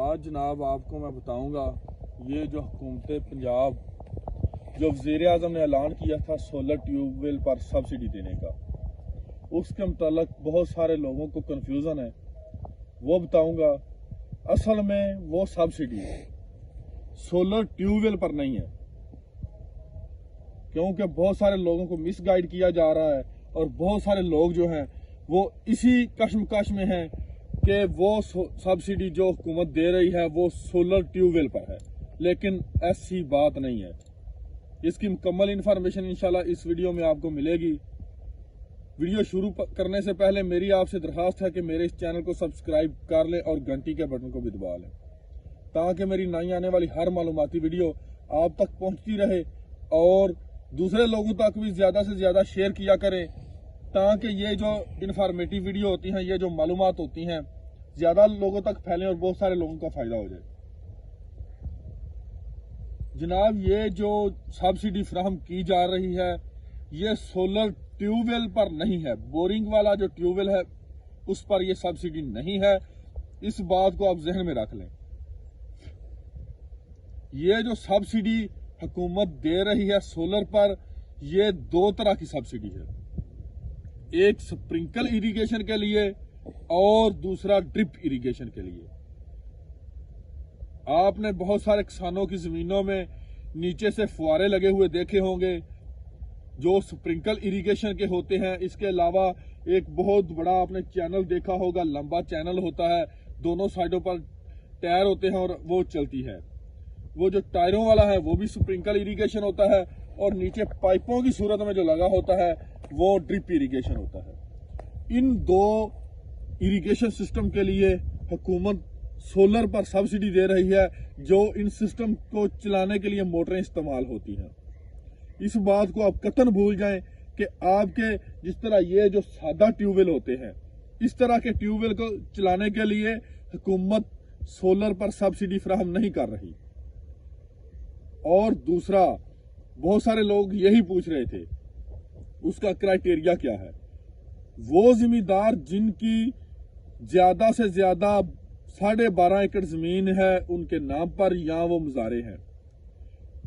آج جناب آپ کو میں بتاؤں گا یہ جو حکومت پنجاب جو وزیر اعظم نے اعلان کیا تھا سولر ٹیوب ویل پر سبسڈی دینے کا، اس کے متعلق بہت سارے لوگوں کو کنفیوژن ہے، وہ بتاؤں گا۔ اصل میں وہ سبسڈی سولر ٹیوب ویل پر نہیں ہے، کیونکہ بہت سارے لوگوں کو مس گائیڈ کیا جا رہا ہے اور بہت سارے لوگ جو ہیں وہ اسی کشمکش میں ہیں کہ وہ سبسڈی جو حکومت دے رہی ہے وہ سولر ٹیوب ویل پر ہے، لیکن ایسی بات نہیں ہے۔ اس کی مکمل انفارمیشن انشاءاللہ اس ویڈیو میں آپ کو ملے گی۔ ویڈیو شروع کرنے سے پہلے میری آپ سے درخواست ہے کہ میرے اس چینل کو سبسکرائب کر لیں اور گھنٹی کے بٹن کو بھی دبا لیں، تاکہ میری نئی آنے والی ہر معلوماتی ویڈیو آپ تک پہنچتی رہے، اور دوسرے لوگوں تک بھی زیادہ سے زیادہ شیئر کیا کریں، تاکہ یہ جو انفارمیٹیو ویڈیو ہوتی ہیں، یہ جو معلومات ہوتی ہیں، زیادہ لوگوں تک پھیلیں اور بہت سارے لوگوں کا فائدہ ہو جائے۔ جناب، یہ جو سبسڈی فراہم کی جا رہی ہے یہ سولر ٹیوب ویل پر نہیں ہے، بورنگ والا جو ٹیوب ویل ہے اس پر یہ سبسڈی نہیں ہے، اس بات کو آپ ذہن میں رکھ لیں۔ یہ جو سبسڈی حکومت دے رہی ہے سولر پر، یہ دو طرح کی سبسڈی ہے، ایک سپرنکل ایریگیشن کے لیے اور دوسرا ڈرپ ایریگیشن کے لیے۔ آپ نے بہت سارے کسانوں کی زمینوں میں نیچے سے فوارے لگے ہوئے دیکھے ہوں گے جو سپرنکل ایریگیشن کے ہوتے ہیں۔ اس کے علاوہ ایک بہت بڑا آپ نے چینل دیکھا ہوگا، لمبا چینل ہوتا ہے، دونوں سائڈوں پر ٹائر ہوتے ہیں اور وہ چلتی ہے۔ وہ جو ٹائروں والا ہے وہ بھی سپرنکل ایریگیشن ہوتا ہے، اور نیچے پائپوں کی صورت میں جو لگا ہوتا ہے وہ ڈرپ ایریگیشن ہوتا ہے۔ ان دو ایریگیشن سسٹم کے لیے حکومت سولر پر سبسڈی دے رہی ہے، جو ان سسٹم کو چلانے کے لیے موٹریں استعمال ہوتی ہیں۔ اس بات کو آپ قطعاً بھول جائیں کہ آپ کے جس طرح یہ جو سادہ ٹیوب ویل ہوتے ہیں، اس طرح کے ٹیوب ویل کو چلانے کے لیے حکومت سولر پر سبسڈی فراہم نہیں کر رہی۔ اور دوسرا، بہت سارے لوگ یہی پوچھ رہے تھے اس کا کرائٹیریا کیا ہے۔ وہ زمیندار جن کی زیادہ سے زیادہ 12.5 ایکڑ زمین ہے ان کے نام پر یا وہ مزارے ہیں،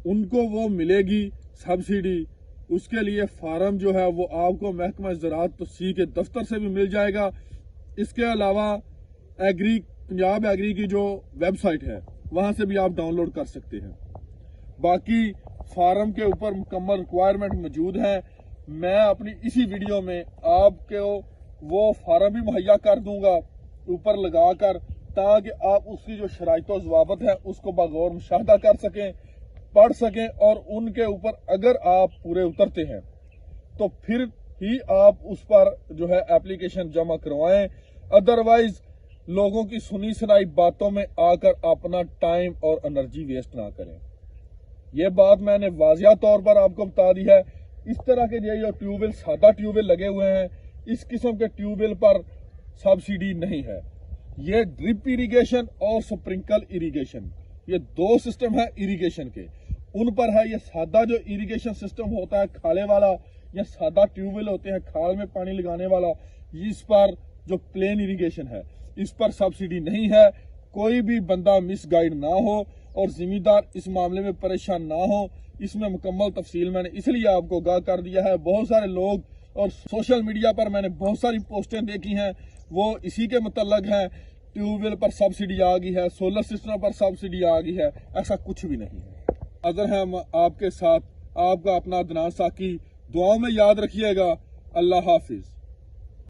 ان کو وہ ملے گی سبسڈی۔ اس کے لیے فارم جو ہے وہ آپ کو محکمہ زراعت توسیع کے دفتر سے بھی مل جائے گا۔ اس کے علاوہ پنجاب ایگری کی جو ویب سائٹ ہے وہاں سے بھی آپ ڈاؤن لوڈ کر سکتے ہیں۔ باقی فارم کے اوپر مکمل ریکوائرمنٹ موجود ہیں، میں اپنی اسی ویڈیو میں آپ کو وہ فارم بھی مہیا کر دوں گا اوپر لگا کر، تاکہ آپ اس کی جو شرائط و ضوابط ہیں اس کو بغور مشاہدہ کر سکیں، پڑھ سکیں، اور ان کے اوپر اگر آپ پورے اترتے ہیں تو پھر ہی آپ اس پر جو ہے اپلیکیشن جمع کروائیں، ادروائز لوگوں کی سنی سنائی باتوں میں آ کر اپنا ٹائم اور انرجی ویسٹ نہ کریں۔ یہ بات میں نے واضح طور پر آپ کو بتا دی ہے۔ اس طرح کے جو ٹیوب ویل سادہ ٹیوب ویل لگے ہوئے ہیں، اس قسم کے ٹیوب ویل پر سبسڈی نہیں ہے۔ یہ ڈرپ ایریگیشن اور سپرنکل ایریگیشن، یہ دو سسٹم ہیں ایریگیشن کے، ان پر ہے۔ یہ سادہ جو ایریگیشن سسٹم ہوتا ہے کھالے والا، یا سادہ ٹیوب ویل ہوتے ہیں کھال میں پانی لگانے والا، اس پر جو پلین ایریگیشن ہے اس پر سبسڈی نہیں ہے۔ کوئی بھی بندہ مس گائیڈ نہ ہو اور زمیندار اس معاملے میں پریشان نہ ہو، اس میں مکمل تفصیل میں نے اس لیے آپ کو آگاہ کر دیا ہے۔ بہت سارے لوگ اور سوشل میڈیا پر میں نے بہت ساری پوسٹیں دیکھی ہیں وہ اسی کے متعلق ہیں، ٹیوب ویل پر سبسڈی آ گئی ہے، سولر سسٹم پر سبسڈی آ گئی ہے، ایسا کچھ بھی نہیں ہے۔ اگر ہم آپ کے ساتھ آپ کا اپنا عدنان ساکی، دعاؤں میں یاد رکھیے گا۔ اللہ حافظ۔